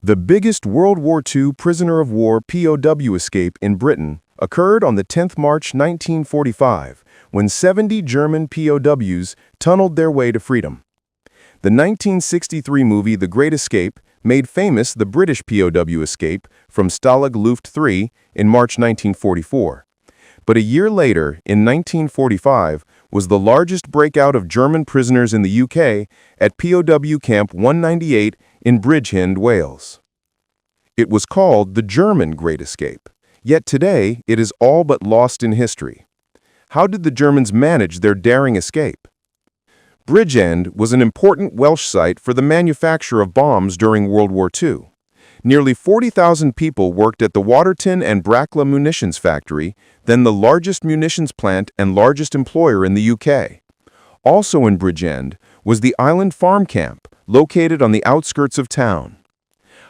The biggest World War II prisoner of war POW escape in Britain occurred on the 10th March 1945, when 70 German POWs tunneled their way to freedom. The 1963 movie The Great Escape made famous the British POW escape from Stalag Luft III in March 1944. But a year later, in 1945, was the largest breakout of German prisoners in the UK at POW Camp 198 in Bridgend, Wales. It was called the German Great Escape, yet today it is all but lost in history. How did the Germans manage their daring escape? Bridgend was an important Welsh site for the manufacture of bombs during World War II. Nearly 40,000 people worked at the Waterton and Brackla munitions factory, then the largest munitions plant and largest employer in the UK. Also in Bridgend was the Island Farm Camp, located on the outskirts of town.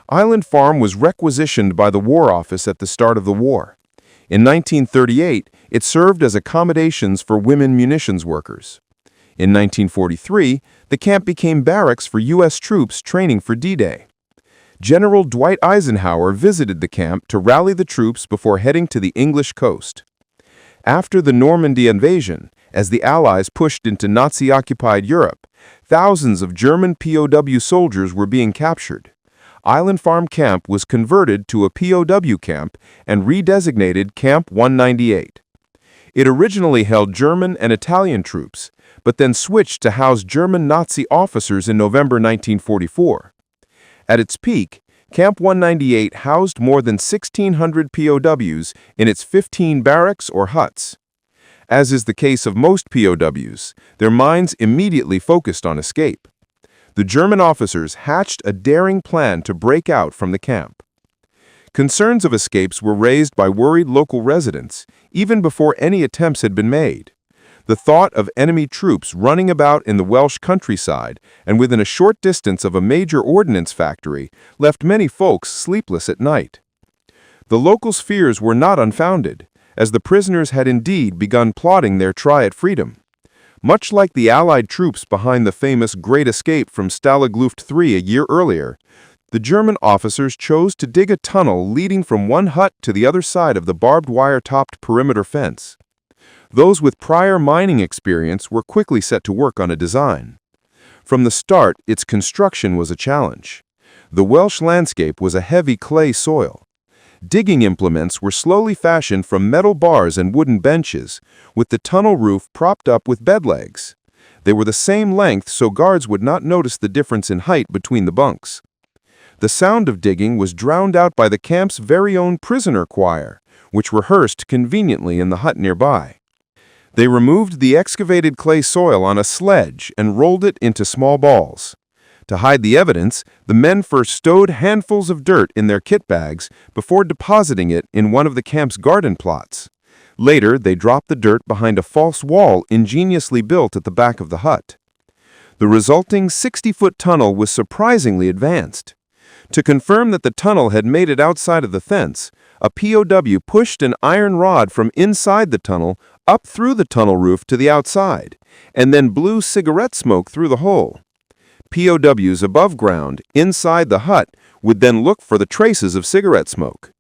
Island Farm was requisitioned by the War Office at the start of the war. In 1938, it served as accommodations for women munitions workers. In 1943, the camp became barracks for U.S. troops training for D-Day. General Dwight Eisenhower visited the camp to rally the troops before heading to the English coast. After the Normandy invasion, as the Allies pushed into Nazi-occupied Europe, thousands of German POW soldiers were being captured. Island Farm Camp was converted to a POW camp and redesignated Camp 198. It originally held German and Italian troops, but then switched to house German Nazi officers in November 1944. At its peak, Camp 198 housed more than 1,600 POWs in its 15 barracks or huts. As is the case of most POWs, their minds immediately focused on escape. The German officers hatched a daring plan to break out from the camp. Concerns of escapes were raised by worried local residents, even before any attempts had been made. The thought of enemy troops running about in the Welsh countryside and within a short distance of a major ordnance factory left many folks sleepless at night. The locals' fears were not unfounded, as the prisoners had indeed begun plotting their try at freedom. Much like the Allied troops behind the famous Great Escape from Stalag Luft III a year earlier, the German officers chose to dig a tunnel leading from one hut to the other side of the barbed wire-topped perimeter fence. Those with prior mining experience were quickly set to work on a design. From the start, its construction was a challenge. The Welsh landscape was a heavy clay soil. Digging implements were slowly fashioned from metal bars and wooden benches, with the tunnel roof propped up with bed legs. They were the same length so guards would not notice the difference in height between the bunks. The sound of digging was drowned out by the camp's very own prisoner choir, which rehearsed conveniently in the hut nearby. They removed the excavated clay soil on a sledge and rolled it into small balls. To hide the evidence, the men first stowed handfuls of dirt in their kit bags before depositing it in one of the camp's garden plots. Later, they dropped the dirt behind a false wall ingeniously built at the back of the hut. The resulting 60-foot tunnel was surprisingly advanced. To confirm that the tunnel had made it outside of the fence, a POW pushed an iron rod from inside the tunnel up through the tunnel roof to the outside, and then blew cigarette smoke through the hole. POWs above ground, inside the hut, would then look for the traces of cigarette smoke.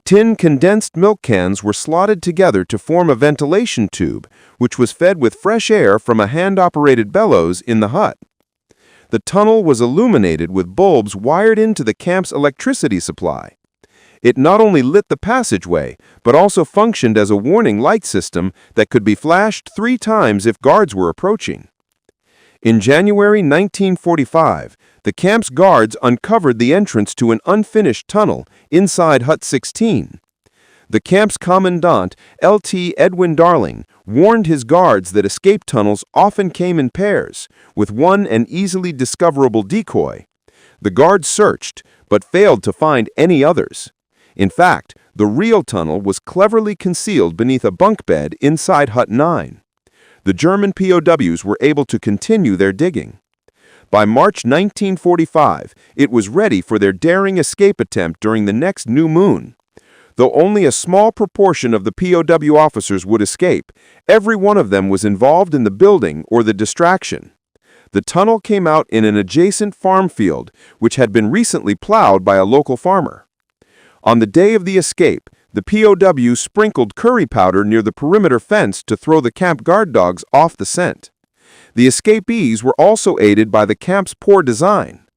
Tin condensed milk cans were slotted together to form a ventilation tube, which was fed with fresh air from a hand-operated bellows in the hut. The tunnel was illuminated with bulbs wired into the camp's electricity supply. It not only lit the passageway, but also functioned as a warning light system that could be flashed 3 times if guards were approaching. In January 1945, the camp's guards uncovered the entrance to an unfinished tunnel inside Hut 16. The camp's commandant, Lt. Edwin Darling, warned his guards that escape tunnels often came in pairs, with one an easily discoverable decoy. The guards searched, but failed to find any others. In fact, the real tunnel was cleverly concealed beneath a bunk bed inside Hut 9. The German POWs were able to continue their digging. By March 1945, it was ready for their daring escape attempt during the next new moon. Though only a small proportion of the POW officers would escape, every one of them was involved in the building or the distraction. The tunnel came out in an adjacent farm field, which had been recently plowed by a local farmer. On the day of the escape, the POW sprinkled curry powder near the perimeter fence to throw the camp guard dogs off the scent. The escapees were also aided by the camp's poor design.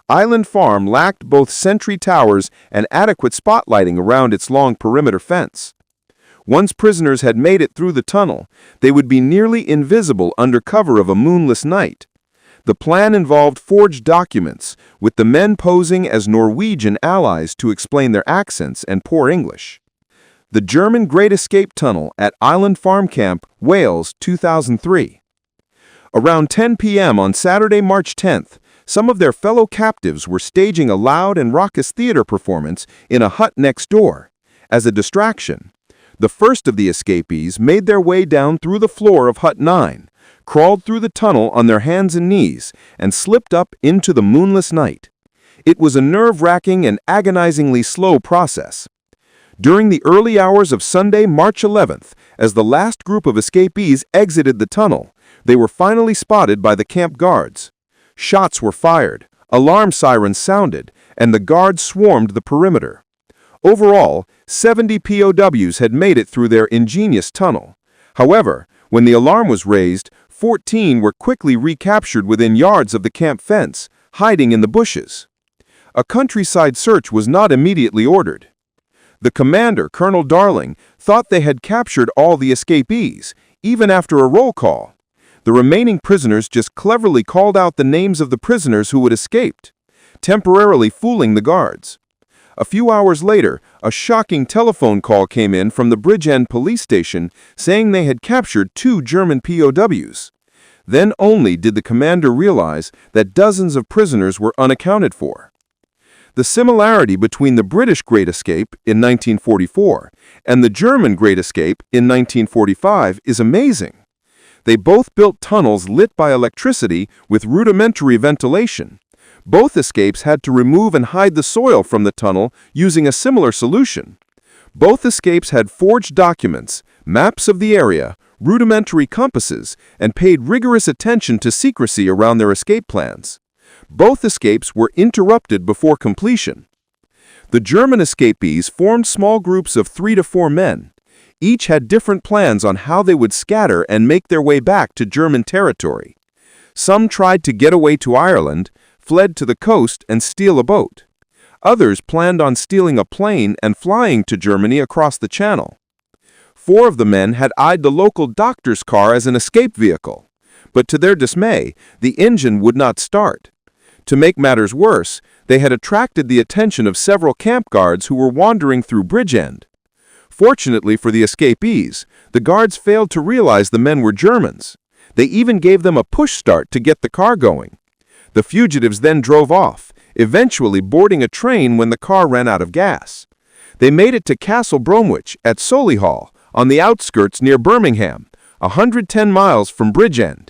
Island Farm lacked both sentry towers and adequate spotlighting around its long perimeter fence. Once prisoners had made it through the tunnel, they would be nearly invisible under cover of a moonless night. The plan involved forged documents, with the men posing as Norwegian allies to explain their accents and poor English. The German Great Escape Tunnel at Island Farm Camp, Wales, 2003. Around 10 p.m. on Saturday, March 10th, some of their fellow captives were staging a loud and raucous theater performance in a hut next door. As a distraction, the first of the escapees made their way down through the floor of Hut 9, crawled through the tunnel on their hands and knees, and slipped up into the moonless night. It was a nerve-wracking and agonizingly slow process. During the early hours of Sunday, March 11th, as the last group of escapees exited the tunnel, they were finally spotted by the camp guards. Shots were fired, alarm sirens sounded, and the guards swarmed the perimeter. Overall, 70 POWs had made it through their ingenious tunnel. However, when the alarm was raised, 14 were quickly recaptured within yards of the camp fence, hiding in the bushes. A countryside search was not immediately ordered. The commander, Colonel Darling, thought they had captured all the escapees, even after a roll call. The remaining prisoners just cleverly called out the names of the prisoners who had escaped, temporarily fooling the guards. A few hours later, a shocking telephone call came in from the Bridgend police station saying they had captured 2 German POWs. Then only did the commander realize that dozens of prisoners were unaccounted for. The similarity between the British Great Escape in 1944 and the German Great Escape in 1945 is amazing. They both built tunnels lit by electricity with rudimentary ventilation. Both escapes had to remove and hide the soil from the tunnel using a similar solution. Both escapes had forged documents, maps of the area, rudimentary compasses, and paid rigorous attention to secrecy around their escape plans. Both escapes were interrupted before completion. The German escapees formed small groups of 3 to 4 men. Each had different plans on how they would scatter and make their way back to German territory. Some tried to get away to Ireland, fled to the coast, and steal a boat. Others planned on stealing a plane and flying to Germany across the channel. 4 of the men had eyed the local doctor's car as an escape vehicle, but to their dismay, the engine would not start. To make matters worse, they had attracted the attention of several camp guards who were wandering through Bridgend. Fortunately for the escapees, the guards failed to realize the men were Germans. They even gave them a push start to get the car going. The fugitives then drove off, eventually boarding a train when the car ran out of gas. They made it to Castle Bromwich at Solihull, on the outskirts near Birmingham, 110 miles from Bridgend.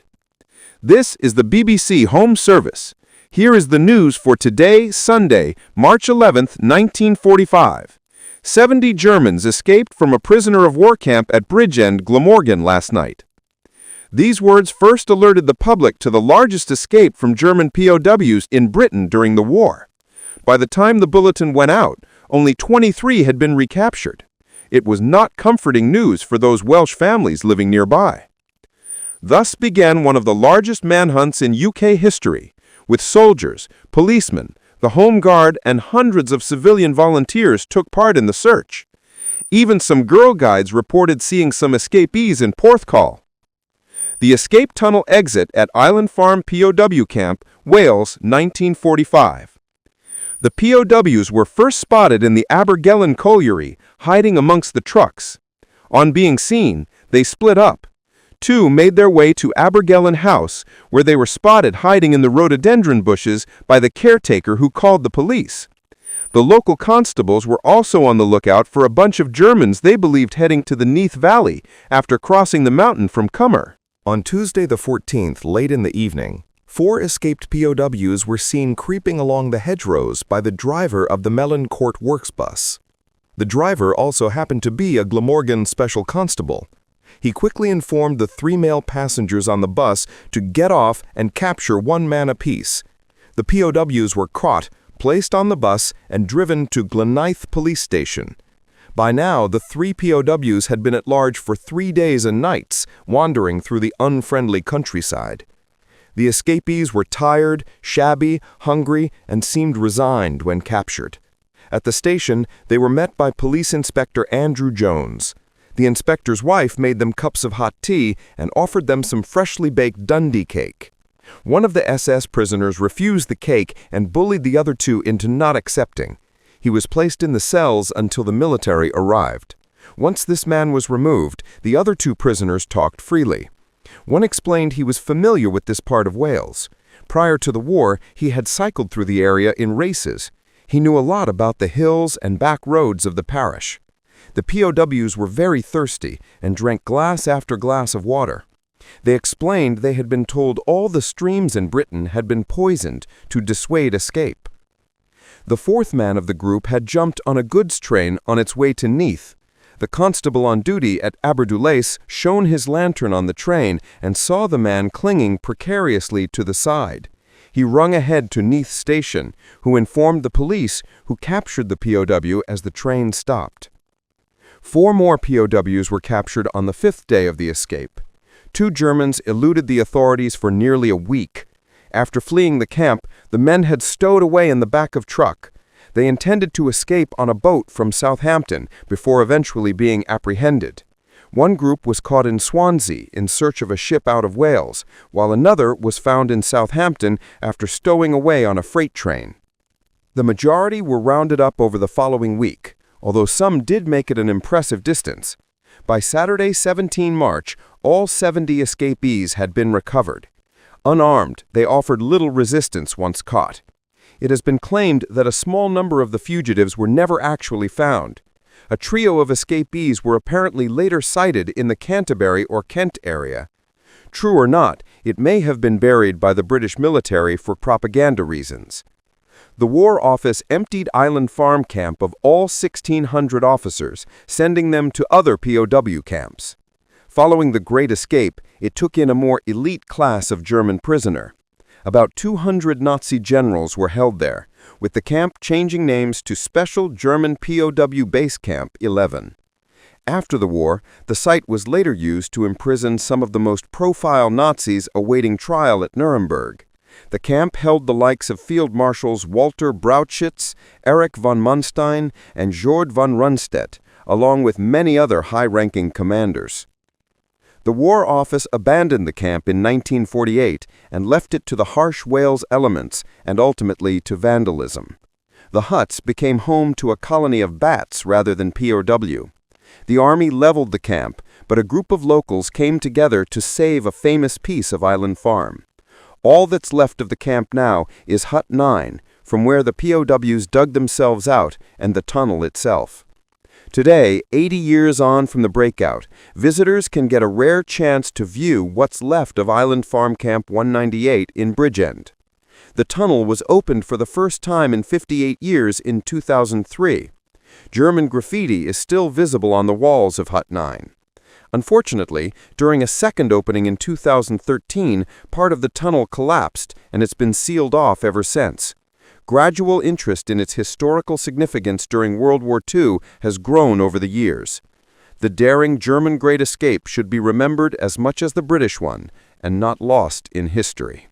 This is the BBC Home Service. Here is the news for today, Sunday, March 11, 1945. 70 Germans escaped from a prisoner of war camp at Bridgend, Glamorgan last night. These words first alerted the public to the largest escape from German POWs in Britain during the war. By the time the bulletin went out, only 23 had been recaptured. It was not comforting news for those Welsh families living nearby. Thus began one of the largest manhunts in UK history, with soldiers, policemen, the Home Guard, and hundreds of civilian volunteers took part in the search. Even some Girl Guides reported seeing some escapees in Porthcawl. The escape tunnel exit at Island Farm POW Camp, Wales, 1945. The POWs were first spotted in the Abergelen colliery, hiding amongst the trucks. On being seen, they split up. 2 made their way to Abergelen House, where they were spotted hiding in the rhododendron bushes by the caretaker who called the police. The local constables were also on the lookout for a bunch of Germans they believed heading to the Neath Valley after crossing the mountain from Cummer. On Tuesday the 14th, late in the evening, 4 escaped POWs were seen creeping along the hedgerows by the driver of the Mellon Court Works bus. The driver also happened to be a Glamorgan special constable. He quickly informed the 3 male passengers on the bus to get off and capture 1 man apiece. The POWs were caught, placed on the bus, and driven to Glenaith Police Station. By now, the 3 POWs had been at large for 3 days and nights, wandering through the unfriendly countryside. The escapees were tired, shabby, hungry, and seemed resigned when captured. At the station, they were met by Police Inspector Andrew Jones. The inspector's wife made them cups of hot tea and offered them some freshly baked Dundee cake. One of the SS prisoners refused the cake and bullied the other 2 into not accepting. He was placed in the cells until the military arrived. Once this man was removed, the other 2 prisoners talked freely. One explained he was familiar with this part of Wales. Prior to the war, he had cycled through the area in races. He knew a lot about the hills and back roads of the parish. The POWs were very thirsty and drank glass after glass of water. They explained they had been told all the streams in Britain had been poisoned to dissuade escape. The 4th man of the group had jumped on a goods train on its way to Neath. The constable on duty at Aberdulace shone his lantern on the train and saw the man clinging precariously to the side. He rung ahead to Neath Station, who informed the police, who captured the POW as the train stopped. 4 more POWs were captured on the 5th day of the escape. 2 Germans eluded the authorities for nearly a week. After fleeing the camp, the men had stowed away in the back of truck. They intended to escape on a boat from Southampton before eventually being apprehended. One group was caught in Swansea in search of a ship out of Wales, while another was found in Southampton after stowing away on a freight train. The majority were rounded up over the following week, although some did make it an impressive distance. By Saturday, 17 March, all 70 escapees had been recovered. Unarmed, they offered little resistance once caught. It has been claimed that a small number of the fugitives were never actually found. A trio of escapees were apparently later sighted in the Canterbury or Kent area. True or not, it may have been buried by the British military for propaganda reasons. The War Office emptied Island Farm Camp of all 1,600 officers, sending them to other POW camps. Following the Great Escape, it took in a more elite class of German prisoner. About 200 Nazi generals were held there, with the camp changing names to Special German POW Base Camp 11. After the war, the site was later used to imprison some of the most profile Nazis awaiting trial at Nuremberg. The camp held the likes of Field Marshals Walter Brauchitsch, Erich von Manstein, and Jord von Rundstedt, along with many other high-ranking commanders. The War Office abandoned the camp in 1948 and left it to the harsh Wales elements and ultimately to vandalism. The huts became home to a colony of bats rather than POW. The army leveled the camp, but a group of locals came together to save a famous piece of Island Farm. All that's left of the camp now is Hut 9, from where the POWs dug themselves out, and the tunnel itself. Today, 80 years on from the breakout, visitors can get a rare chance to view what's left of Island Farm Camp 198 in Bridgend. The tunnel was opened for the first time in 58 years in 2003. German graffiti is still visible on the walls of Hut 9. Unfortunately, during a second opening in 2013, part of the tunnel collapsed and it's been sealed off ever since. Gradual interest in its historical significance during World War II has grown over the years. The daring German Great Escape should be remembered as much as the British one, and not lost in history.